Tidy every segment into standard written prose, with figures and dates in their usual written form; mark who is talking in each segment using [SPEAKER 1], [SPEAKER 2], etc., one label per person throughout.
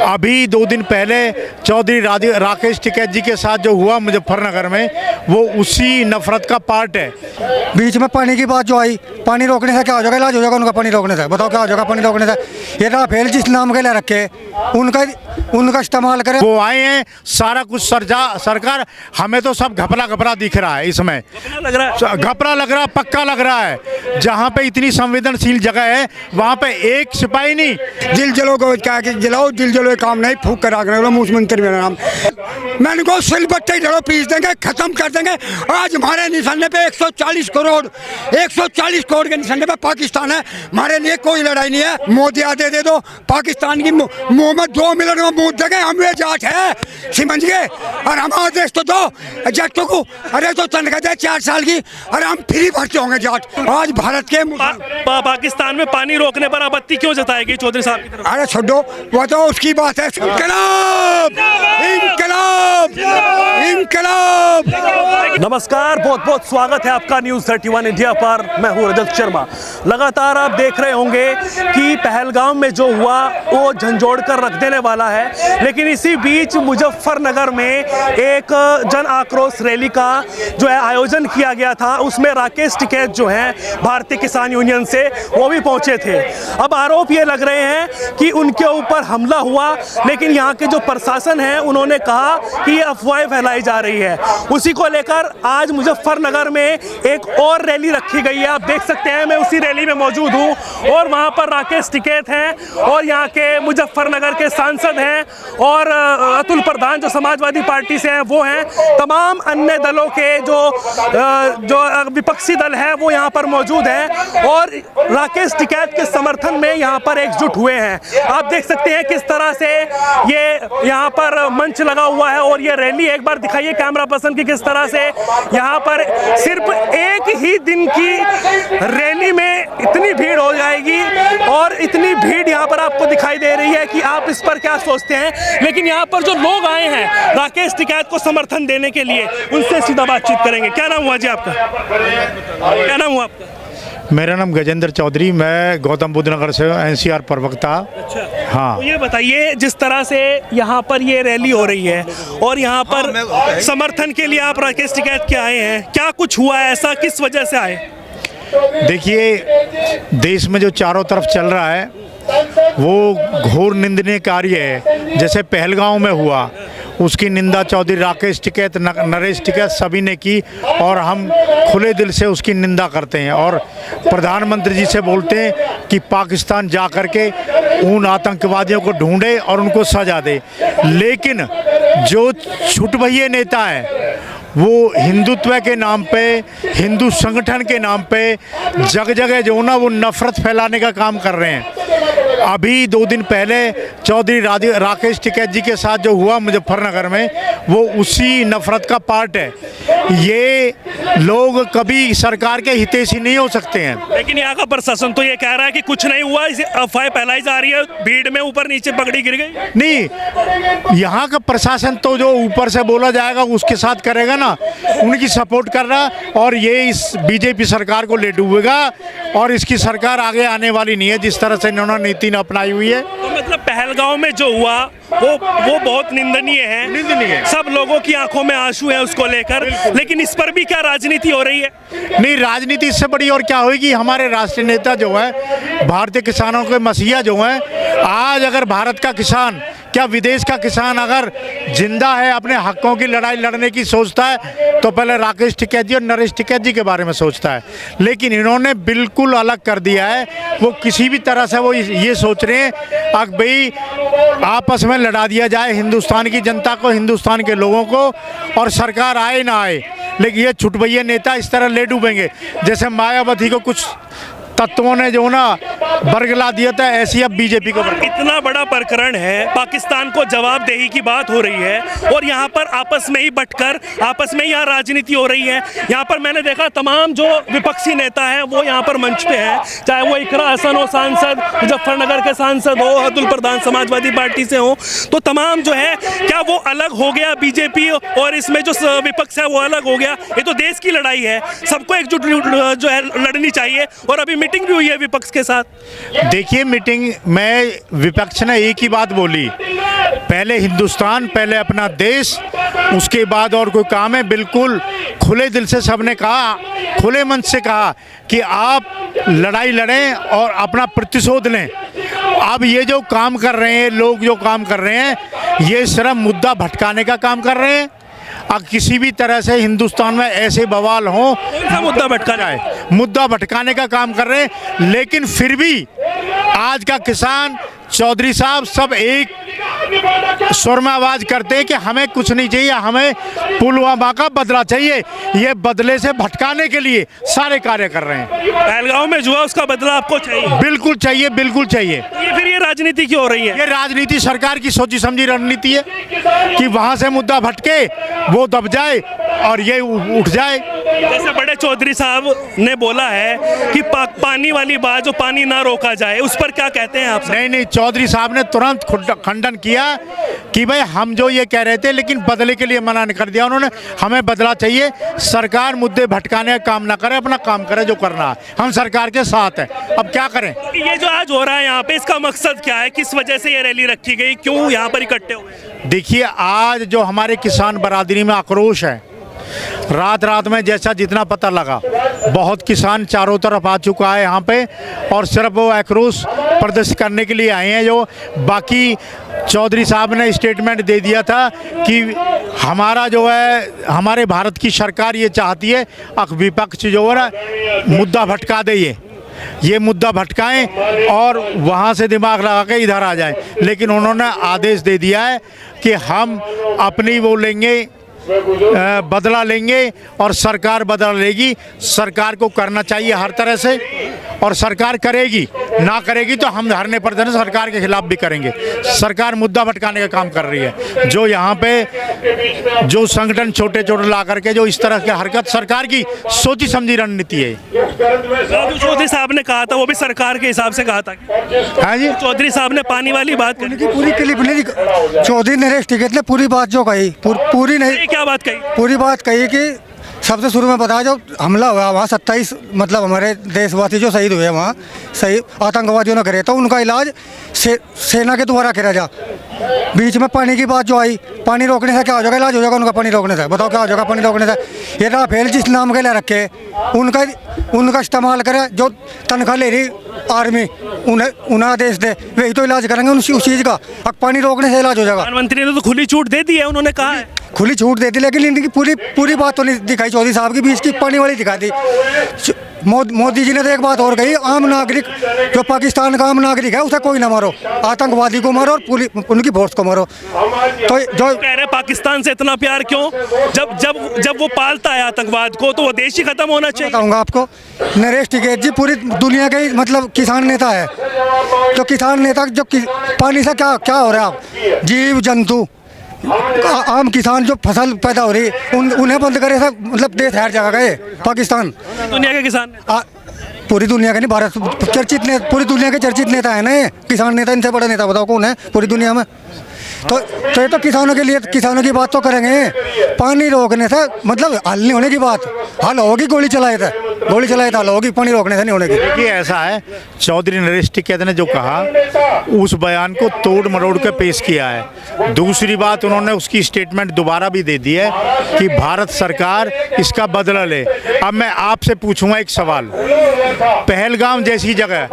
[SPEAKER 1] अभी 2 दिन पहले चौधरी राकेश टिकैत जी के साथ जो हुआ मुजफ्फरनगर में, वो उसी नफरत का पार्ट है।
[SPEAKER 2] बीच में पानी की बात जो आई, पानी रोकने से क्या हो जाएगा? इलाज हो जाएगा उनका पानी रोकने से? बताओ क्या हो जाएगा पानी रोकने से? ये राफेल जिस नाम के लिए रखे उनका इस्तेमाल करें।
[SPEAKER 1] वो आए हैं, सारा कुछ सरकार, हमें तो सब घपला दिख रहा है इसमें, घपला लग रहा है, पक्का लग रहा है। जहाँ पे इतनी संवेदनशील जगह है वहाँ पे एक सिपाही नहीं।
[SPEAKER 2] दिल जलो को क्या कि जलाओ, दिल जलो काम नहीं, फूक कर आग रहे। मुख्यमंत्री मेरा नाम, मैंने को सिलबट्टे जड़ो पीस देंगे, खत्म कर देंगे। आज हमारे निशाने पे 140 करोड़ के निशाने पे पाकिस्तान है। हमारे लिए कोई लड़ाई नहीं है। मोदी आदे दे दो, पाकिस्तान की मुंह में 2 मिनट में मुंह देंगे। हम ये जाट है, समझ गए? और हम आदेश तो दो जाटों को, अरे तो तनख्वाह दे 4 साल की, अरे हम फ्री भर्ती होंगे जाट। आज भारत के
[SPEAKER 3] पाकिस्तान में पानी रोकने पर आपत्ति क्यों जताएगी चौधरी साहब की तरफ?
[SPEAKER 2] अरे छोड़ो, वो तो उसकी बात है। इंकलाब, इंकलाब, इंकलाब।
[SPEAKER 3] नमस्कार, बहुत बहुत स्वागत है आपका न्यूज़ 31 इंडिया पर। मैं हूं रजत शर्मा। लगातार आप देख रहे होंगे कि पहलगाम में जो हुआ वो झंझोड़ कर रख देने वाला है, लेकिन इसी बीच मुजफ्फरनगर में एक जन आक्रोश रैली का जो है आयोजन किया गया था। उसमें राकेश टिकैत जो है भारतीय किसान यूनियन से, वो भी पहुंचे थे। अब आरोप ये लग रहे हैं कि उनके ऊपर हमला हुआ, लेकिन यहाँ के जो प्रशासन है उन्होंने कहा कि ये अफवाहें फैलाई जा रही है। उसी को लेकर आज मुजफ्फरनगर में एक और रैली रखी गई है। आप देख सकते हैं, मैं उसी रैली में मौजूद हूँ और वहाँ पर राकेश टिकैत हैं और यहाँ के मुजफ्फरनगर के सांसद हैं और अतुल प्रधान जो समाजवादी पार्टी से हैं वो हैं। तमाम अन्य दलों के जो विपक्षी दल है वो यहाँ पर मौजूद हैं और राकेश टिकैत के समर्थन में यहाँ पर एकजुट हुए हैं। आप देख सकते हैं किस तरह से ये यहाँ पर मंच लगा हुआ है और ये रैली, एक बार दिखाइए कैमरा पर्सन की किस तरह से यहाँ पर सिर्फ एक ही दिन की रैली में इतनी भीड़ हो जाएगी और इतनी भीड़ यहाँ पर आपको दिखाई दे रही है कि आप इस पर क्या सोचते हैं। लेकिन यहाँ पर जो लोग आए हैं राकेश टिकैत को समर्थन देने के लिए, उनसे सीधा बातचीत करेंगे। क्या नाम हुआ जी आपका? क्या नाम हुआ आपका?
[SPEAKER 1] मेरा नाम गजेंद्र चौधरी, मैं गौतम बुद्ध नगर से एनसीआर प्रवक्ता।
[SPEAKER 3] अच्छा,
[SPEAKER 1] हाँ।
[SPEAKER 3] तो ये बताइए, जिस तरह से यहाँ पर ये रैली हो रही है और यहाँ पर समर्थन के लिए आप राकेश टिकैत के आए हैं, क्या कुछ हुआ है ऐसा, किस वजह से आए?
[SPEAKER 1] देखिए, देश में जो चारों तरफ चल रहा है वो घोर निंदनीय कार्य है। जैसे पहलगांव में हुआ, उसकी निंदा चौधरी राकेश टिकैत, नरेश टिकैत सभी ने की और हम खुले दिल से उसकी निंदा करते हैं और प्रधानमंत्री जी से बोलते हैं कि पाकिस्तान जा कर के उन आतंकवादियों को ढूंढे और उनको सजा दे। लेकिन जो छुटभइये नेता है वो हिंदुत्व के नाम पे, हिंदू संगठन के नाम पे जगह जगह जो ना वो नफरत फैलाने का काम कर रहे हैं। अभी 2 दिन पहले चौधरी राकेश टिकैत जी के साथ जो हुआ मुजफ्फरनगर में, वो उसी नफरत का पार्ट है। ये लोग कभी सरकार के हितैषी नहीं हो सकते हैं।
[SPEAKER 3] लेकिन यहाँ का प्रशासन तो ये कह रहा है कि कुछ नहीं हुआ, इसे अफवाहें फैलाई जा रही है, भीड़ में ऊपर नीचे पगड़ी गिर गई।
[SPEAKER 1] नहीं, यहाँ का प्रशासन तो जो ऊपर से बोला जाएगा उसके साथ करेगा ना, उनकी सपोर्ट कर रहा और ये इस बीजेपी सरकार को ले डूबेगा और इसकी सरकार आगे आने वाली नहीं है जिस तरह से इन्होंने नीति अपनाई हुई है।
[SPEAKER 3] तो मतलब पहलगांव में जो हुआ वो बहुत निंदनीय है। सब लोगों की आंखों में आंसू है उसको लेकर, लेकिन इस पर भी क्या राजनीति हो रही है?
[SPEAKER 1] नहीं, राजनीति इससे बड़ी और क्या होगी। हमारे राष्ट्रीय नेता जो है, भारतीय किसानों के मसीहा जो हैं, आज अगर भारत का किसान, क्या विदेश का किसान अगर जिंदा है, अपने हकों की लड़ाई लड़ने की सोचता है तो पहले राकेश टिकैत जी और नरेश टिकैत जी के बारे में सोचता है। लेकिन इन्होंने बिल्कुल अलग कर दिया है। वो किसी भी तरह से वो ये सोच रहे हैं कि भाई आपस में लड़ा दिया जाए हिंदुस्तान की जनता को, हिंदुस्तान के लोगों को, और सरकार आए ना आए। लेकिन ये छुटभइये नेता इस तरह ले डूबेंगे जैसे मायावती को कुछ तत्वों ने जो ना बरगला दिया था, ऐसी अब बीजेपी को।
[SPEAKER 3] इतना बड़ा प्रकरण है, पाकिस्तान को जवाबदेही की बात हो रही है और यहाँ पर आपस में ही बटकर आपस में ही यहाँ राजनीति हो रही है। यहाँ पर मैंने देखा तमाम जो विपक्षी नेता हैं वो यहाँ पर मंच पे हैं, चाहे वो इकरा हसन हो सांसद, मुजफ्फरनगर के सांसद हो, अतुल प्रधान समाजवादी पार्टी से हो, तो तमाम जो है, क्या वो अलग हो गया बीजेपी और इसमें जो विपक्ष है वो अलग हो गया? ये तो देश की लड़ाई है, सबको एकजुट जो है लड़नी चाहिए। और अभी मीटिंग भी हुई है विपक्ष के साथ।
[SPEAKER 1] देखिए, मीटिंग में विपक्ष ने एक ही बात बोली पहले हिंदुस्तान, पहले अपना देश, उसके बाद और कोई काम है। बिल्कुल खुले दिल से सबने कहा, खुले मन से कहा कि आप लड़ाई लड़ें और अपना प्रतिशोध लें। अब ये जो काम कर रहे हैं लोग, जो काम कर रहे हैं, ये सिर्फ मुद्दा भटकाने का काम कर रहे हैं। अब किसी भी तरह से हिंदुस्तान में ऐसे बवाल हों,
[SPEAKER 3] मुद्दा भटकाना है,
[SPEAKER 1] मुद्दा भटकाने का काम कर रहे हैं। लेकिन फिर भी आज का किसान, चौधरी साहब सब एक स्वर में आवाज करते हैं कि हमें कुछ नहीं चाहिए, हमें पुलवामा का बदला चाहिए। ये बदले से भटकाने के लिए सारे कार्य कर रहे हैं।
[SPEAKER 3] पहलगांव में जो है उसका बदला आपको चाहिए?
[SPEAKER 1] बिल्कुल चाहिए, बिल्कुल चाहिए।
[SPEAKER 3] ये फिर ये राजनीति क्यों हो रही है?
[SPEAKER 1] ये राजनीति सरकार की सोची समझी रणनीति है कि वहां से मुद्दा भटके, वो दब जाए और ये उठ जाए।
[SPEAKER 3] जैसे बड़े चौधरी साहब ने बोला है कि पानी वाली बात, जो पानी ना रोका जाए, उस पर क्या कहते हैं आप?
[SPEAKER 1] नहीं, चौधरी साहब ने तुरंत खंडन किया कि भाई हम जो ये कह रहे थे, लेकिन बदले के लिए मना कर दिया उन्होंने। हमें बदला चाहिए, सरकार मुद्दे भटकाने का काम ना करे, अपना काम करे जो करना है। हम सरकार के साथ हैं, अब क्या करें।
[SPEAKER 3] ये जो आज हो रहा है यहाँ पे, इसका मकसद क्या है? किस वजह से ये रैली रखी गई? क्यों यहाँ पर इकट्ठे हुए?
[SPEAKER 1] देखिए, आज जो हमारे किसान बरादरी में आक्रोश है, रात रात में जैसा जितना पता लगा, बहुत किसान चारों तरफ आ चुका है यहाँ पे, और सिर्फ वो आक्रोश प्रदर्शित करने के लिए आए हैं। जो बाकी चौधरी साहब ने स्टेटमेंट दे दिया था कि हमारा जो है, हमारे भारत की सरकार ये चाहती है विपक्ष जो है ना मुद्दा भटका दे, ये मुद्दा भटकाएं और वहाँ से दिमाग लगा के इधर आ जाएं। लेकिन उन्होंने आदेश दे दिया है कि हम अपनी वो लेंगे, बदला लेंगे और सरकार बदला लेगी। सरकार को करना चाहिए हर तरह से, और सरकार करेगी। ना करेगी तो हम धरने प्रदर्शन सरकार के खिलाफ भी करेंगे। सरकार मुद्दा भटकाने का काम कर रही है। जो यहाँ पे जो संगठन छोटे छोटे ला करके जो इस तरह की हरकत, सरकार की सोची समझी रणनीति है।
[SPEAKER 3] जो चौधरी साहब ने कहा था वो भी सरकार के हिसाब से कहा था?
[SPEAKER 1] हाँ जी,
[SPEAKER 3] चौधरी साहब ने पानी वाली बात
[SPEAKER 2] उनकी पूरी क्लिप नहीं, चौधरी नरेश टिकैत ने पूरी बात जो कही, पूरी नहीं,
[SPEAKER 3] क्या बात कही?
[SPEAKER 2] पूरी बात कही कि सबसे शुरू में बताया, जो हमला हुआ वहाँ 27 मतलब हमारे देशवासी जो शहीद हुए वहाँ, सही आतंकवादियों ने करे, तो उनका इलाज सेना के द्वारा करा जा। बीच में पानी की बात जो आई, पानी रोकने से क्या हो जाएगा? इलाज हो जाएगा उनका पानी रोकने से? बताओ क्या हो जाएगा पानी रोकने से? ये राफेल जिस नाम के लिए रखे, उनका इस्तेमाल करे, जो तनख्वाह ले रही आर्मी, उन्हें आदेश दे, वही तो इलाज करेंगे उस चीज़ का। अब पानी रोकने से इलाज हो जाएगा?
[SPEAKER 3] प्रधानमंत्री ने तो खुली छूट दे दी है, उन्होंने कहा है
[SPEAKER 2] खुली छूट दे दी, लेकिन इनकी पूरी बात तो नहीं दिखाई चौधरी साहब की, बीच की पानी वाली दिखा दी। मोदी जी ने तो एक बात और कही, आम नागरिक जो पाकिस्तान का आम नागरिक है उसे कोई ना मारो, आतंकवादी को मारो और उनकी फोर्स को मारो। तो जो
[SPEAKER 3] कह रहे पाकिस्तान से इतना प्यार क्यों? जब वो पालता है आतंकवाद को तो वो देश ही खत्म होना चाहिए।
[SPEAKER 2] बताऊंगा आपको, नरेश टिकैत जी पूरी दुनिया के मतलब किसान नेता है। जो किसान नेता, जो पानी से क्या हो रहा है? आप जीव जंतु, आम किसान जो फसल पैदा हो रही, उन्हें बंद करे सब, मतलब देश हर जगह गए पाकिस्तान।
[SPEAKER 3] दुनिया के किसान,
[SPEAKER 2] पूरी दुनिया के नहीं, भारत चर्चित पूरी दुनिया के चर्चित नेता है ना ये। किसान नेता, इनसे बड़ा नेता बताओ कौन है पूरी दुनिया में? तो ये तो किसानों के लिए, किसानों की बात तो करेंगे। पानी रोकने से मतलब हल नहीं होने की बात, हल होगी गोली चलाए थे, हल होगी, पानी रोकने से नहीं होने की।
[SPEAKER 1] देखिए ऐसा है, चौधरी नरेश टिकैत ने जो कहा उस बयान को तोड़ मरोड़ के पेश किया है। दूसरी बात, उन्होंने उसकी स्टेटमेंट दोबारा भी दे दी है कि भारत सरकार इसका बदला ले। अब मैं आपसे पूछूंगा एक सवाल, पहलगाम जैसी जगह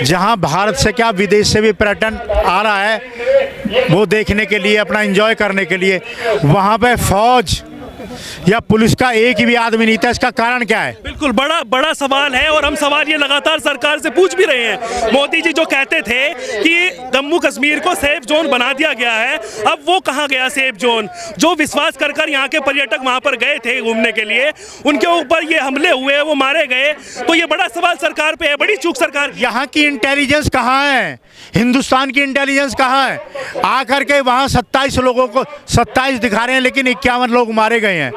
[SPEAKER 1] जहां भारत से क्या विदेश से भी पर्यटन आ रहा है वो देखने के लिए, अपना एंजॉय करने के लिए, वहां पे फौज या पुलिस का एक भी आदमी नहीं था, इसका कारण क्या है?
[SPEAKER 3] बिल्कुल बड़ा सवाल है, और हम सवाल ये लगातार सरकार से पूछ भी रहे हैं। मोदी जी जो कहते थे कि जम्मू कश्मीर को सेफ जोन बना दिया गया है, अब वो कहाँ गया सेफ जोन? जो विश्वास कर यहाँ के पर्यटक वहाँ पर गए थे घूमने के लिए, उनके ऊपर ये हमले हुए, वो मारे गए, तो ये बड़ा सवाल सरकार पे है, बड़ी चूक सरकार।
[SPEAKER 1] यहाँ की इंटेलिजेंस कहाँ है? हिंदुस्तान की इंटेलिजेंस कहाँ है? आकर के वहाँ 27 लोगों को 27 दिखा रहे हैं, लेकिन 51 लोग मारे गए हैं।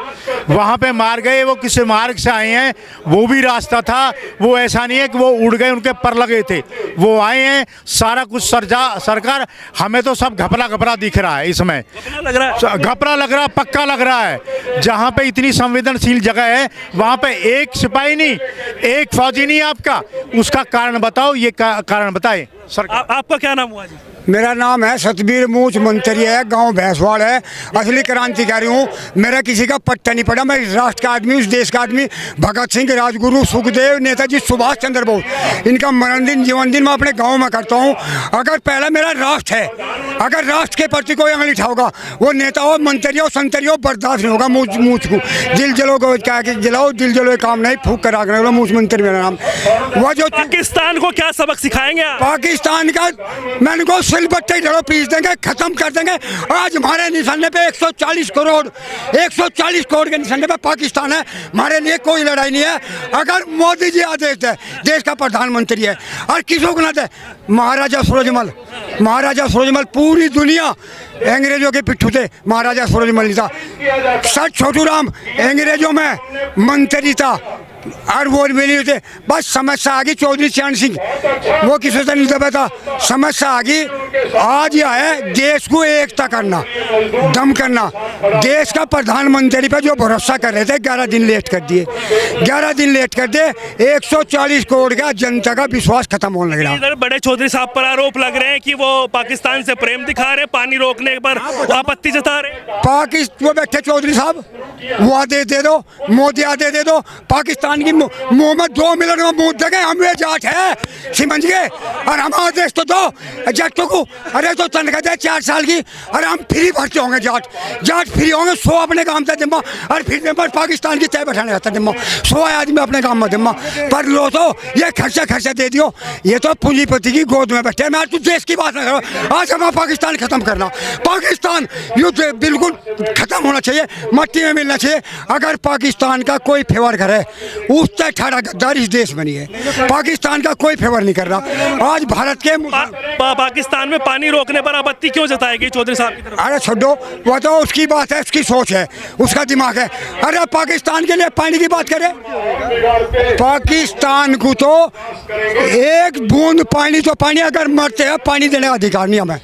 [SPEAKER 1] वहाँ पे मार गए, वो किसी मार्ग से आए हैं, वो भी रास्ता था, वो ऐसा नहीं है कि वो उड़ गए, उनके पर लगे थे, वो आए हैं। सारा कुछ सरकार, हमें तो सब घपला दिख रहा है इसमें, घपला लग रहा है, पक्का लग रहा है। जहाँ पे इतनी संवेदनशील जगह है वहाँ पे एक सिपाही नहीं, एक फौजी नहीं आपका, उसका कारण बताओ, ये कारण बताए सरकार।
[SPEAKER 3] आपका क्या नाम हुआ जी?
[SPEAKER 2] मेरा नाम है सतबीर मूछ मंत्री है, गांव भैंसवाड़ है। असली क्रांतिकारी हूँ, मेरा किसी का पट्टा नहीं पड़ा। मैं इस राष्ट्र का आदमी, उस देश का आदमी। भगत सिंह, राजगुरु, सुखदेव, नेताजी सुभाष चंद्र बोस, इनका मरण दिन, जीवन दिन मैं अपने गांव में करता हूँ। अगर पहला मेरा राष्ट्र है, अगर राष्ट्र के प्रति कोई अंगली उठाओगा, वो नेता हो, मंत्री हो, संतरी हो, बर्दाश्त नहीं होगा। मूछ को दिल जलो को क्या कि जलाओ, दिल जलो काम नहीं, फूक कर आग नहीं। मूछ मंत्री मेरा नाम। वह जो
[SPEAKER 3] पाकिस्तान को क्या सबक सिखाएंगे आप?
[SPEAKER 2] पाकिस्तान का मैंने को सिलबट्टे जड़ो पीस देंगे, खत्म कर देंगे। आज हमारे निशाने पे 140 करोड़ के निशाने पे पाकिस्तान है। हमारे लिए कोई लड़ाई नहीं है। अगर मोदी जी आदेश दे, देश का प्रधानमंत्री है, और किसको ना दे, महाराजा सूरजमल पूरी दुनिया अंग्रेजों के पिट्ठू थे। महाराजा सूरजमल था। सर छोटू राम अंग्रेजों में मंत्री था और वो मिली थे। बस समस्या आ गई चौधरी चरण सिंह, वो किसी से नहीं दबा था। समस्या आ गई। आज यह है देश को एकता करना, दम करना। देश का प्रधानमंत्री पर जो भरोसा कर रहे थे 11 दिन लेट कर दिए। 11 दिन लेट कर दिए। 140 करोड़ का जनता का विश्वास खत्म होने लगा।
[SPEAKER 3] इधर बड़े चौधरी साहब पर आरोप लग रहे हैं कि वो पाकिस्तान से प्रेम दिखा रहे, पानी रोकने पर आपत्ति जता रहे।
[SPEAKER 2] पाकिस्तान वो बैठे चौधरी साहब, वो आदेश दे दो, मोदी आदेश दे दो। पाकिस्तान की मुंह में 2 मिनट में मुंह देंगे, हम ये जाट है समझ गए। और हम आदेश तो दो जाटों को। अरे तो तनख्वाह दे 4 साल की, अरे हम फ्री भरते होंगे। जाट फ्री होंगे। 100 अपने काम से दिम्मा, और फिर नंबर पाकिस्तान की तय बैठाने जाता दिम्मा। 100 आदमी अपने काम में दिम्मा। पर लो तो ये खर्चा दे दियो। ये तो पूंजीपति की गोद में बैठे। मैं तू देश की बात ना करो। आज हम पाकिस्तान खत्म करना। पाकिस्तान युद्ध बिल्कुल खत्म होना चाहिए, मट्टी में मिलना चाहिए। अगर पाकिस्तान का कोई फेवर करे, उससे 18 गद्दार इस देश में नहीं है। पाकिस्तान का कोई फेवर नहीं कर रहा। आज भारत के
[SPEAKER 3] पाकिस्तान में पानी रोकने पर आपत्ति क्यों जताएगी चौधरी साहब की तरफ?
[SPEAKER 2] अरे छोड़ो, वो तो उसकी बात है, उसकी सोच है, उसका दिमाग है। अरे पाकिस्तान के लिए पानी की बात करें, पाकिस्तान को तो एक बूंद पानी, तो पानी अगर मरते हैं, पानी देने का अधिकार नहीं हमें।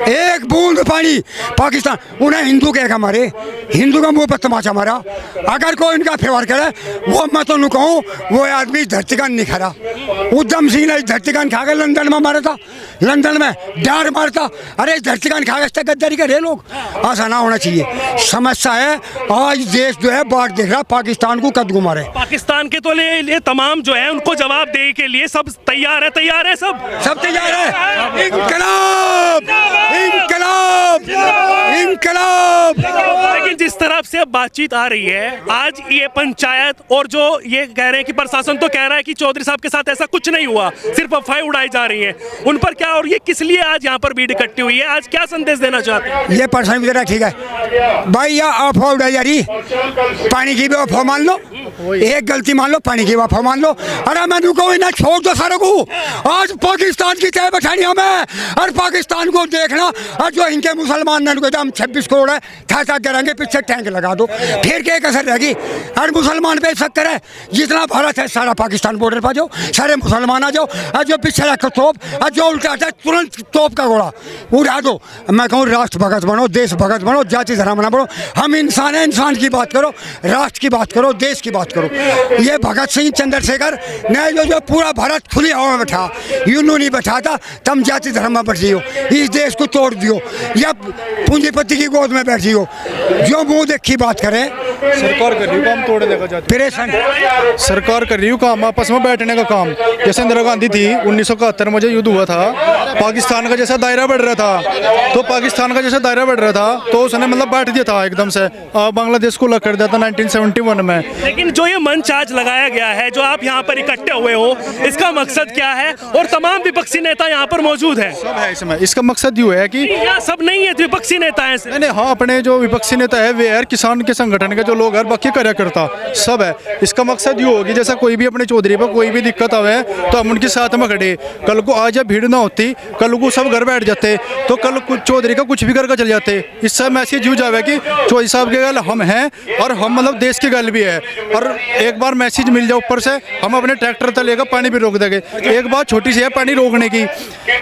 [SPEAKER 2] एक बूंद पानी पाकिस्तान, उन्हें हिंदू कहेगा, हमारे हिंदू का मुंह पर तमाचा मारा। अगर कोई इनका फेवर करे, वो मैं तो कहूँ वो आदमी धरती का नहीं खड़ा। उधम सिंह ने धरती का खा के लंदन में मारा था, लंदन में डार मारता। अरे धरती का खा के गद्दारी करे लोग। ऐसा ना होना चाहिए। समस्या है आज देश जो है बाढ़ देख रहा, पाकिस्तान को कद घुमा रहे।
[SPEAKER 3] पाकिस्तान के तो लिए तमाम जो है उनको जवाब देने के लिए सब तैयार है सब
[SPEAKER 2] तैयार है। इनकलाब इनकलाब इनकलाब।
[SPEAKER 3] लेकिन जिस तरफ से अब बातचीत आ रही है, आज ये पंचायत और जो ये कह रहे हैं कि प्रशासन तो कह रहा है कि चौधरी साहब के साथ ऐसा कुछ नहीं हुआ, सिर्फ अफवाहें उड़ाई जा रही हैं, उन पर क्या और ये किस लिए आज यहाँ पर भीड़ इकट्ठी हुई है? आज क्या संदेश देना चाहते हैं?
[SPEAKER 2] ये प्रशासन जरा ठीक है भाई, या अफवाह उड़ाई जा रही। पानी की भी अफवाह मान लो, एक गलती मान लो, पानी की अफवाह मान लो। अरे मैं रुको ना, छोड़ दो सारों को। आज पाकिस्तान की तय बैठानी हमें, और पाकिस्तान को देखना। और जो इनके मुसलमान ने हम 26 करोड़ है, था करेंगे, पीछे टैंक लगा दो, फिर क्या कसर रहेगी? और मुसलमान पे शक करे, जितना भारत है सारा पाकिस्तान बॉर्डर पर जाओ, सारे मुसलमान आ जाओ। और जो पीछे रखो तोप, और जो उल्टा आता है तुरंत तोप का गोला उड़ा दो। मैं कहूँ राष्ट्र भगत बनो, देश भगत बनो, जाति धर्म ना बनो। हम इंसान है, इंसान की बात करो, राष्ट्र की बात करो, देश की बात करो। ये भगत सिंह, चंद्रशेखर ने जो पूरा भारत खुली हवा में बैठा, यूं नहीं बैठा था। तुम जाति धर्म में बैठी हो, इस देश को तोड़ दियो, या पूंजीपति की गोद में बैठी हो। जो मुंह देखी बात करे,
[SPEAKER 4] सरकार कर रही है काम तोड़ने का, सरकार कर रही है काम आपस में बैठने का काम। जैसे इंदिरा गांधी थी, 1971 में जो युद्ध हुआ था, पाकिस्तान का जैसा दायरा बढ़ रहा था, तो पाकिस्तान का जैसा दायरा बढ़ रहा था, तो उसने मतलब बैठ दिया था एकदम से, बांग्लादेश को अलग कर दिया था 1971 में।
[SPEAKER 3] लेकिन जो ये मंच आज लगाया गया है, जो आप यहाँ पर इकट्ठे हुए हो, इसका मकसद क्या है? और तमाम विपक्षी नेता यहाँ पर मौजूद है।
[SPEAKER 4] सब है इसमें। इसका मकसद ये है कि
[SPEAKER 3] यहाँ सब नहीं है, विपक्षी नेता है।
[SPEAKER 4] नहीं, हाँ, अपने जो विपक्षी नेता है वे यार किसान के संगठन के जो लोग हैं, बाकी कार्यकर्ता सब है। इसका मकसद ये होगी जैसा कोई भी अपने चौधरी पर कोई भी दिक्कत आवे तो हम उनके साथ में खड़े। कल को आज जब भीड़ ना होती, कल को सब घर बैठ जाते, तो कल चौधरी का कुछ भी करके चल जाते। इससे मैसेज यूज आवे कि चौधरी साहब के गल हम हैं, और हम मतलब देश के गल भी है। और एक बार मैसेज मिल जाए ऊपर से, हम अपने ट्रैक्टर तलेगा पानी भी रोक देंगे। एक बात छोटी सी है पानी रोकने की,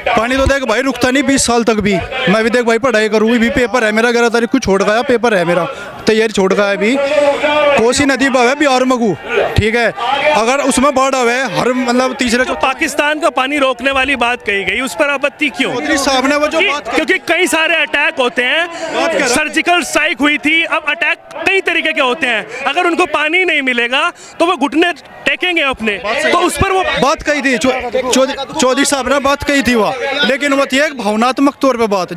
[SPEAKER 4] पानी तो देख भाई रुकता नहीं 20 साल तक भी। मैं भी देख भाई पढ़ाई करूँ, भी पेपर है मेरा, 11 तारीख को छोड़ गया पेपर है मेरा, तैयारी छोड़ गया। अभी कोसी नदी बहे बिहार में को, ठीक है, अगर उसमें बाढ़ आवे हर मतलब तीसरे
[SPEAKER 3] जो पाकिस्तान का पानी रोकने वाली बात कही गई उस पर आपत्ति क्यों?
[SPEAKER 4] चौधरी साहब ने वो जो बात
[SPEAKER 3] क्योंकि कई सारे अटैक होते हैं, सर्जिकल स्ट्राइक हुई थी, अब अटैक कई तरीके के होते हैं, अगर उनको पानी नहीं मिलेगा तो वो घुटने टेकेंगे अपने, तो उस पर वो
[SPEAKER 4] बात कही थी चौधरी साहब ने बात कही थी वह, लेकिन वो थी एक भावनात्मक तौर पे बात।